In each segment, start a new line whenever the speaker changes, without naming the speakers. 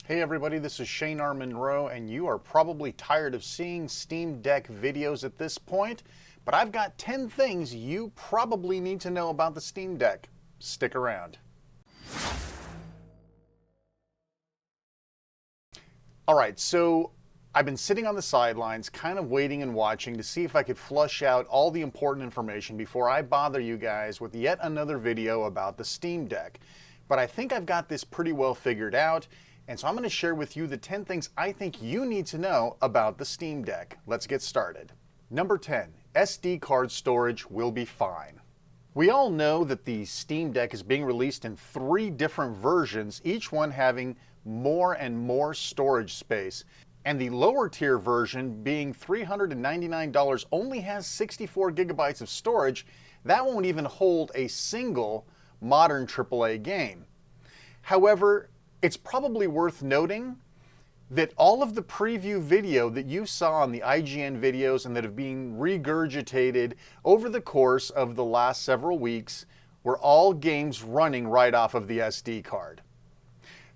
Hey everybody, this is Shane R. Monroe, and you are probably tired of seeing Steam Deck videos at this point, but I've got 10 things you probably need to know about the Steam Deck. Stick around. Alright, so I've been sitting on the sidelines, kind of waiting and watching to see if I could flush out all the important information before I bother you guys with yet another video about the Steam Deck. But I think I've got this pretty well figured out, and so I'm going to share with you the 10 things I think you need to know about the Steam Deck. Let's get started. Number 10, SD card storage will be fine. We all know that the Steam Deck is being released in 3 different versions, each one having more and more storage space. And the lower tier version, being $399, only has 64 gigabytes of storage. That won't even hold a single modern AAA game. However, it's probably worth noting that all of the preview video that you saw on the IGN videos and that have been regurgitated over the course of the last several weeks were all games running right off of the SD card.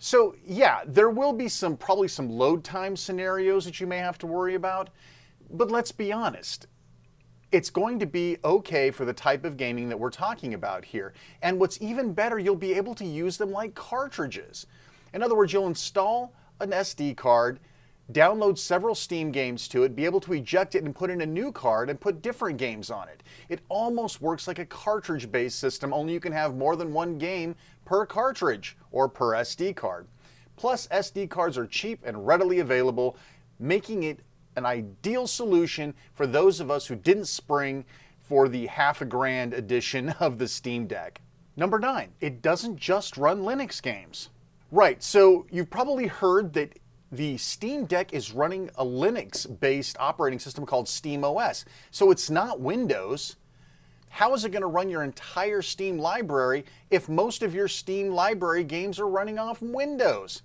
So yeah, there will be probably some load time scenarios that you may have to worry about, but let's be honest. It's going to be okay for the type of gaming that we're talking about here. And what's even better, you'll be able to use them like cartridges. In other words, you'll install an SD card, download several Steam games to it, be able to eject it and put in a new card and put different games on it. It almost works like a cartridge-based system, only you can have more than one game per cartridge or per SD card. Plus, SD cards are cheap and readily available, making it an ideal solution for those of us who didn't spring for the $half-a-grand edition of the Steam Deck. Number 9, it doesn't just run Linux games. Right, so you've probably heard that the Steam Deck is running a Linux-based operating system called SteamOS. So it's not Windows. How is it going to run your entire Steam library if most of your Steam library games are running off Windows?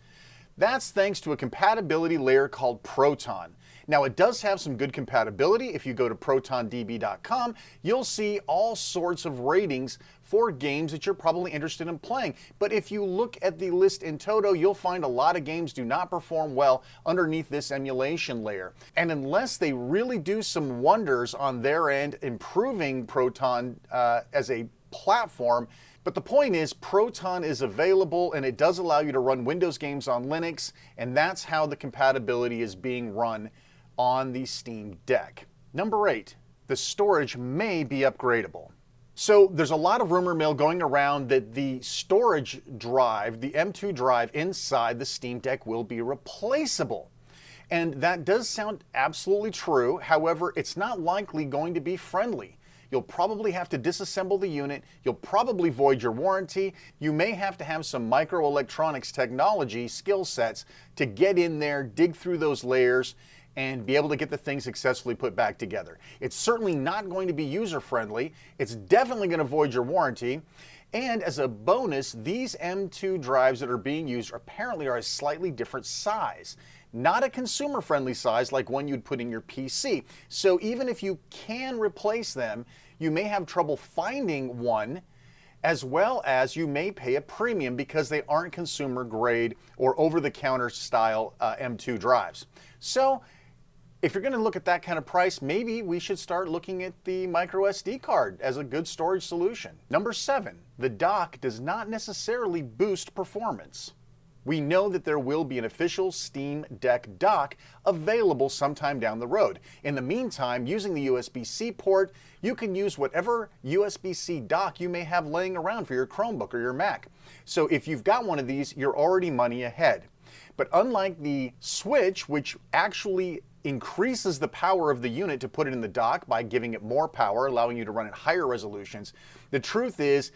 That's thanks to a compatibility layer called Proton. Now, it does have some good compatibility. If you go to protondb.com, you'll see all sorts of ratings for games that you're probably interested in playing. But if you look at the list in toto, you'll find a lot of games do not perform well underneath this emulation layer. And unless they really do some wonders on their end, improving Proton as a platform, but the point is, Proton is available and it does allow you to run Windows games on Linux, and that's how the compatibility is being run on the Steam Deck. Number 8, the storage may be upgradable. So there's a lot of rumor mill going around that the storage drive, the M2 drive inside the Steam Deck will be replaceable. And that does sound absolutely true. However, it's not likely going to be friendly. You'll probably have to disassemble the unit. You'll probably void your warranty. You may have to have some microelectronics technology skill sets to get in there, dig through those layers, and be able to get the thing successfully put back together. It's certainly not going to be user-friendly. It's definitely going to void your warranty. And as a bonus, these M2 drives that are being used apparently are a slightly different size. Not a consumer-friendly size like one you'd put in your PC. So even if you can replace them, you may have trouble finding one, as well as you may pay a premium because they aren't consumer-grade or over-the-counter style M2 drives. So if you're going to look at that kind of price, maybe we should start looking at the microSD card as a good storage solution. Number 7, the dock does not necessarily boost performance. We know that there will be an official Steam Deck dock available sometime down the road. In the meantime, using the USB-C port, you can use whatever USB-C dock you may have laying around for your Chromebook or your Mac. So if you've got one of these, you're already money ahead. But unlike the Switch, which actually increases the power of the unit to put it in the dock by giving it more power, allowing you to run at higher resolutions, the truth is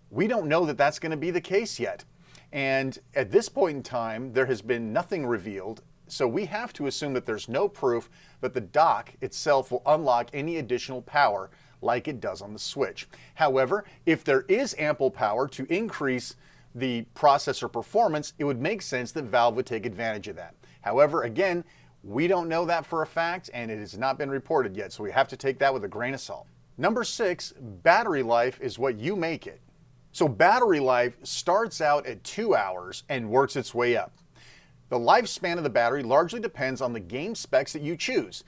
we don't know that that's going to be the case yet. And at this point in time, there has been nothing revealed, so we have to assume that there's no proof that the dock itself will unlock any additional power like it does on the Switch. However, if there is ample power to increase the processor performance, it would make sense that Valve would take advantage of that. However, again, we don't know that for a fact, and it has not been reported yet, so we have to take that with a grain of salt. Number 6, battery life is what you make it. So battery life starts out at 2 hours and works its way up. The lifespan of the battery largely depends on the game specs that you choose.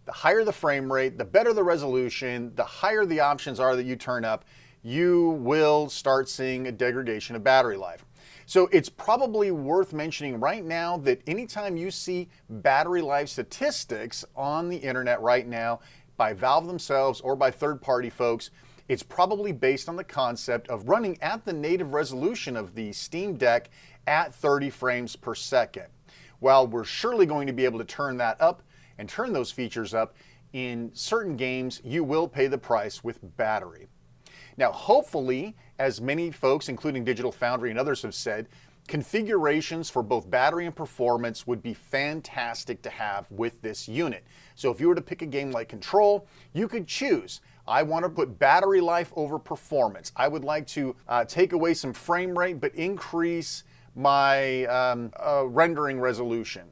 The higher the frame rate, the better the resolution, the higher the options are that you turn up, you will start seeing a degradation of battery life. So it's probably worth mentioning right now that anytime you see battery life statistics on the internet right now by Valve themselves or by third-party folks, it's probably based on the concept of running at the native resolution of the Steam Deck at 30 frames per second. While we're surely going to be able to turn that up and turn those features up, in certain games you will pay the price with battery. Now, hopefully, as many folks, including Digital Foundry and others have said, configurations for both battery and performance would be fantastic to have with this unit. So if you were to pick a game like Control, you could choose, I want to put battery life over performance. I would like to take away some frame rate, but increase my rendering resolution,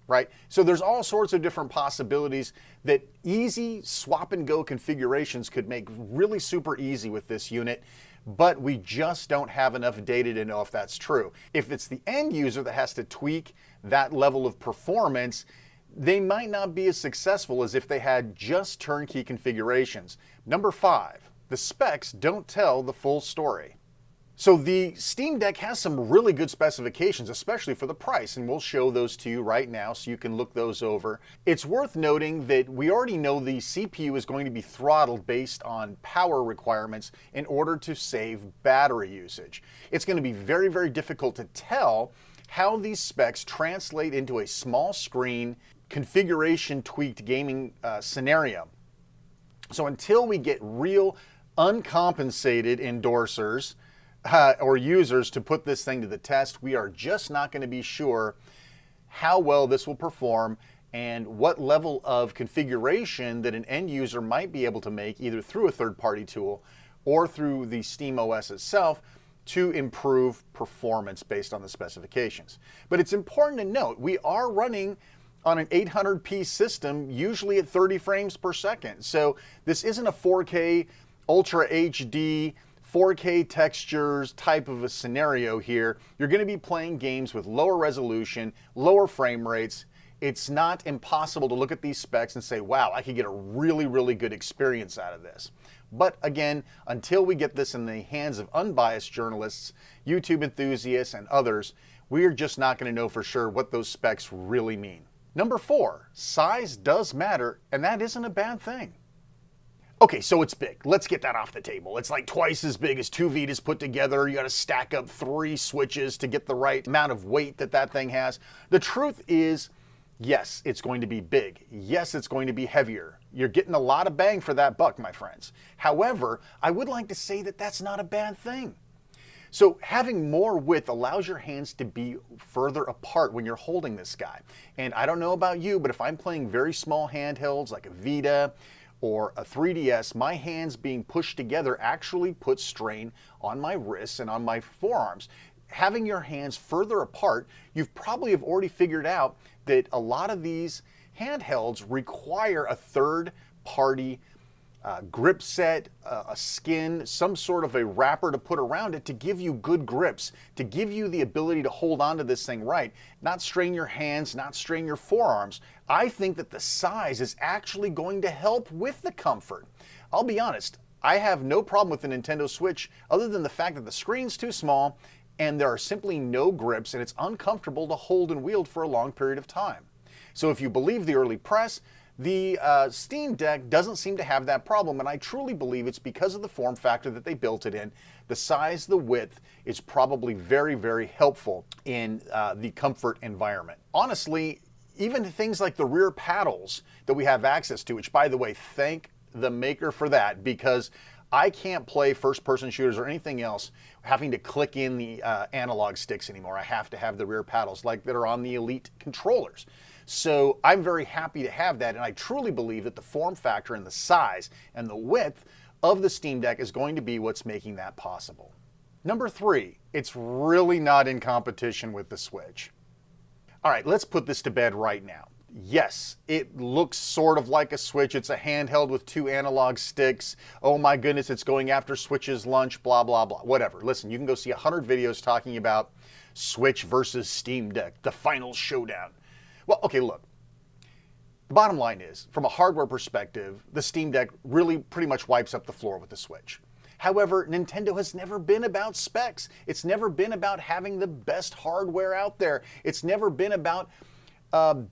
right? So there's all sorts of different possibilities that easy swap and go configurations could make really super easy with this unit, but we just don't have enough data to know if that's true. If it's the end user that has to tweak that level of performance, they might not be as successful as if they had just turnkey configurations. Number 5, the specs don't tell the full story. So the Steam Deck has some really good specifications, especially for the price, and we'll show those to you right now so you can look those over. It's worth noting that we already know the CPU is going to be throttled based on power requirements in order to save battery usage. It's going to be very, very difficult to tell how these specs translate into a small screen, configuration tweaked gaming scenario. So until we get real uncompensated endorsers or users to put this thing to the test, we are just not going to be sure how well this will perform and what level of configuration that an end user might be able to make either through a third-party tool or through the Steam OS itself to improve performance based on the specifications. But it's important to note, we are running on an 800p system, usually at 30 frames per second. So this isn't a 4K Ultra HD 4K textures type of a scenario here. You're going to be playing games with lower resolution, lower frame rates. It's not impossible to look at these specs and say, wow, I could get a really, really good experience out of this. But again, until we get this in the hands of unbiased journalists, YouTube enthusiasts, and others, we are just not going to know for sure what those specs really mean. Number 4, size does matter, and that isn't a bad thing. Okay, so it's big. Let's get that off the table. It's like twice as big as 2 Vitas put together. You got to stack up 3 switches to get the right amount of weight that that thing has. The truth is, yes, it's going to be big. Yes, it's going to be heavier. You're getting a lot of bang for that buck, my friends. However, I would like to say that that's not a bad thing. So having more width allows your hands to be further apart when you're holding this guy. And I don't know about you, but if I'm playing very small handhelds like a Vita or a 3DS, my hands being pushed together actually puts strain on my wrists and on my forearms. Having your hands further apart, you've probably have already figured out that a lot of these handhelds require a third-party grip set, a skin, some sort of a wrapper to put around it to give you good grips, to give you the ability to hold on to this thing right, not strain your hands, not strain your forearms. I think that the size is actually going to help with the comfort. I'll be honest, I have no problem with the Nintendo Switch other than the fact that the screen's too small and there are simply no grips and it's uncomfortable to hold and wield for a long period of time. So if you believe the early press, the Steam Deck doesn't seem to have that problem, and I truly believe it's because of the form factor that they built it in. The size, the width is probably very, very helpful in the comfort environment. Honestly, even things like the rear paddles that we have access to, which by the way, thank the maker for that, because I can't play first-person shooters or anything else having to click in the analog sticks anymore. I have to have the rear paddles like that are on the Elite controllers. So I'm very happy to have that, and I truly believe that the form factor and the size and the width of the Steam Deck is going to be what's making that possible. Number 3, it's really not in competition with the Switch. All right, let's put this to bed right now. Yes, it looks sort of like a Switch. It's a handheld with 2 analog sticks. Oh my goodness, it's going after Switch's lunch, blah, blah, blah, whatever. Listen, you can go see 100 videos talking about Switch versus Steam Deck, the final showdown. Well, okay, look. The bottom line is, from a hardware perspective, the Steam Deck really pretty much wipes up the floor with the Switch. However, Nintendo has never been about specs. It's never been about having the best hardware out there. It's never been about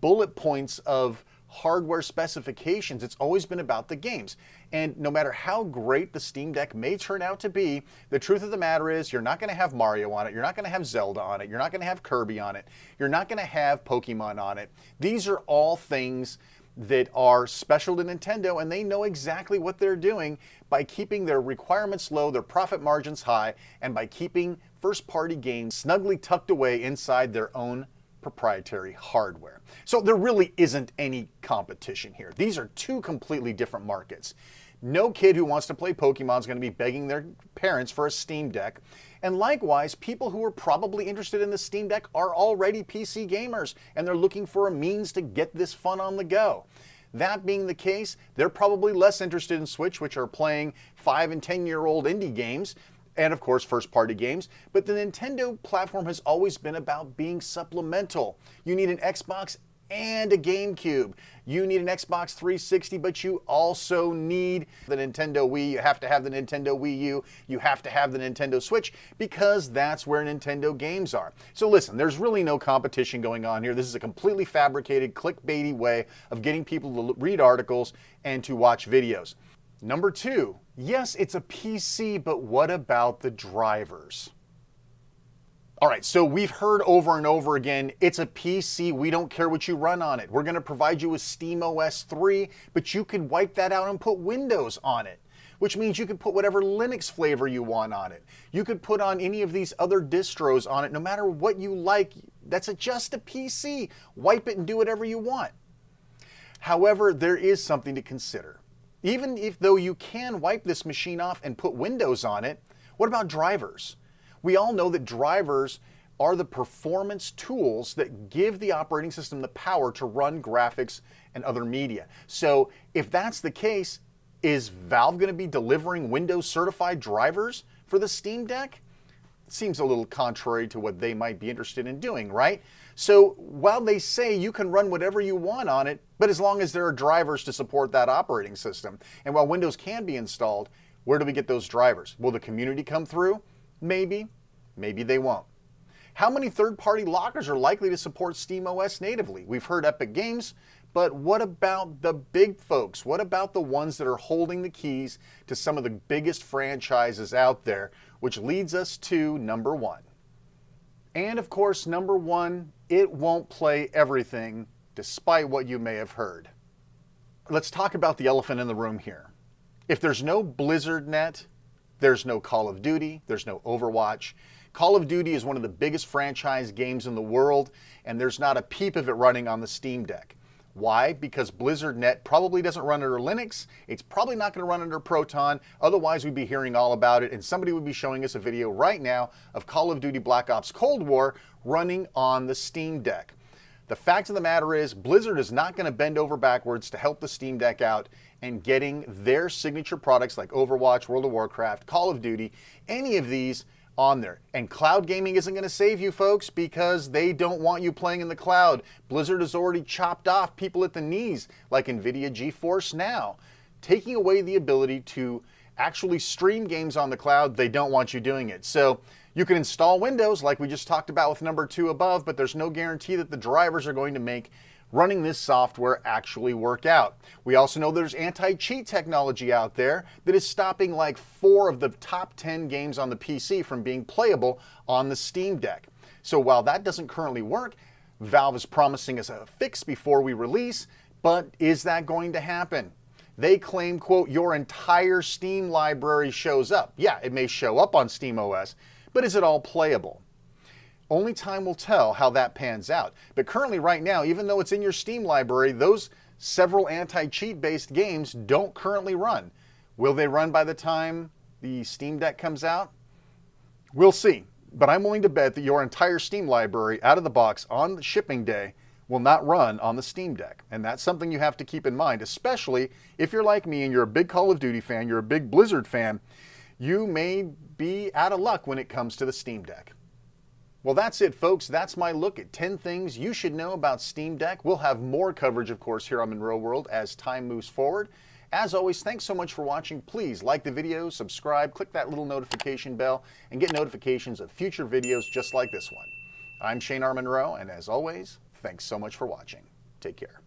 bullet points of hardware specifications. It's always been about the games. And no matter how great the Steam Deck may turn out to be, the truth of the matter is you're not going to have Mario on it. You're not going to have Zelda on it. You're not going to have Kirby on it. You're not going to have Pokemon on it. These are all things that are special to Nintendo, and they know exactly what they're doing by keeping their requirements low, their profit margins high, and by keeping first-party games snugly tucked away inside their own proprietary hardware. So there really isn't any competition here. These are two completely different markets. No kid who wants to play Pokemon is going to be begging their parents for a Steam Deck. And likewise, people who are probably interested in the Steam Deck are already PC gamers, and they're looking for a means to get this fun on the go. That being the case, they're probably less interested in Switch, which are playing 5- and 10-year-old indie games, and of course first-party games. But the Nintendo platform has always been about being supplemental. You need an Xbox and a GameCube. You need an Xbox 360, but you also need the Nintendo Wii. You have to have the Nintendo Wii U. You have to have the Nintendo Switch, because that's where Nintendo games are. So listen, there's really no competition going on here. This is a completely fabricated, clickbaity way of getting people to read articles and to watch videos. Number two, yes, it's a PC, but what about the drivers? All right, so we've heard over and over again, it's a PC, we don't care what you run on it. We're gonna provide you with SteamOS 3, but you can wipe that out and put Windows on it, which means you can put whatever Linux flavor you want on it. You could put on any of these other distros on it, no matter what you like. That's just a PC. Wipe it and do whatever you want. However, there is something to consider. Even if though you can wipe this machine off and put Windows on it, what about drivers? We all know that drivers are the performance tools that give the operating system the power to run graphics and other media. So if that's the case, is Valve going to be delivering Windows certified drivers for the Steam Deck? It seems a little contrary to what they might be interested in doing, right? So while they say you can run whatever you want on it, but as long as there are drivers to support that operating system, and while Windows can be installed, where do we get those drivers? Will the community come through? Maybe. Maybe they won't. How many third-party lockers are likely to support SteamOS natively? We've heard Epic Games, but what about the big folks? What about the ones that are holding the keys to some of the biggest franchises out there? Which leads us to number one. And of course, number one, it won't play everything, despite what you may have heard. Let's talk about the elephant in the room here. If there's no BlizzardNet, there's no Call of Duty, there's no Overwatch. Call of Duty is one of the biggest franchise games in the world, and there's not a peep of it running on the Steam Deck. Why? Because BlizzardNet probably doesn't run under Linux. It's probably not going to run under Proton. Otherwise, we'd be hearing all about it, and somebody would be showing us a video right now of Call of Duty Black Ops Cold War running on the Steam Deck. The fact of the matter is, Blizzard is not going to bend over backwards to help the Steam Deck out and getting their signature products like Overwatch, World of Warcraft, Call of Duty, any of these on there. And cloud gaming isn't going to save you folks, because they don't want you playing in the cloud. Blizzard has already chopped off people at the knees like NVIDIA GeForce Now, taking away the ability to actually stream games on the cloud. They don't want you doing it. So you can install Windows like we just talked about with number two above, but there's no guarantee that the drivers are going to make running this software actually work out. We also know there's anti-cheat technology out there that is stopping like 4 of the top 10 games on the PC from being playable on the Steam Deck. So while that doesn't currently work, Valve is promising us a fix before we release, but is that going to happen? They claim, quote, your entire Steam library shows up. Yeah, it may show up on SteamOS, but is it all playable? Only time will tell how that pans out. But currently right now, even though it's in your Steam library, those several anti-cheat based games don't currently run. Will they run by the time the Steam Deck comes out? We'll see. But I'm willing to bet that your entire Steam library out of the box on the shipping day will not run on the Steam Deck. And that's something you have to keep in mind, especially if you're like me and you're a big Call of Duty fan, you're a big Blizzard fan, you may be out of luck when it comes to the Steam Deck. Well, that's it, folks. That's my look at 10 things you should know about Steam Deck. We'll have more coverage, of course, here on Monroe World as time moves forward. As always, thanks so much for watching. Please like the video, subscribe, click that little notification bell, and get notifications of future videos just like this one. I'm Shane R. Monroe, and as always, thanks so much for watching. Take care.